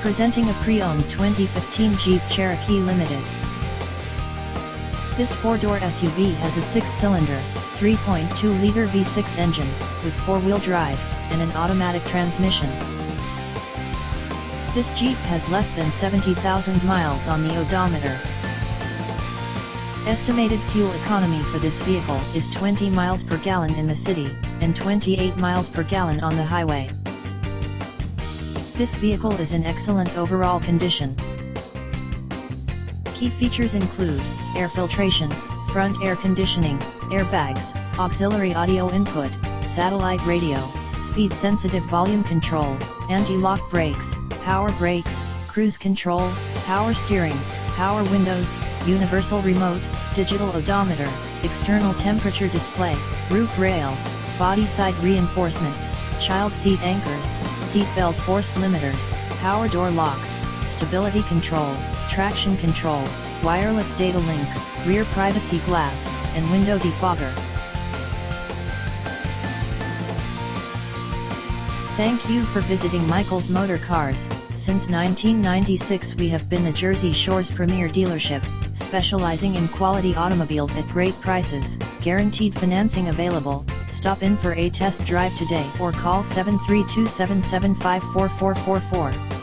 Presenting a pre-owned 2015 Jeep Cherokee Limited. This 4-door SUV has a 6-cylinder, 3.2-liter V6 engine, with 4-wheel drive, and an automatic transmission. This Jeep has less than 70,000 miles on the odometer. Estimated fuel economy for this vehicle is 20 miles per gallon in the city, and 28 miles per gallon on the highway. This vehicle is in excellent overall condition. Key features include air filtration, front air conditioning, airbags, auxiliary audio input, satellite radio, speed-sensitive volume control, anti-lock brakes, power brakes, cruise control, power steering, power windows, universal remote, digital odometer, external temperature display, roof rails, body side reinforcements, child seat anchors, seat belt force limiters, power door locks, stability control, traction control, wireless data link, rear privacy glass, and window defogger. Thank you for visiting Michael's Motorcars. Since 1996 we have been the Jersey Shore's premier dealership, specializing in quality automobiles at great prices, guaranteed financing available. Stop in for a test drive today or call 732-775-4444.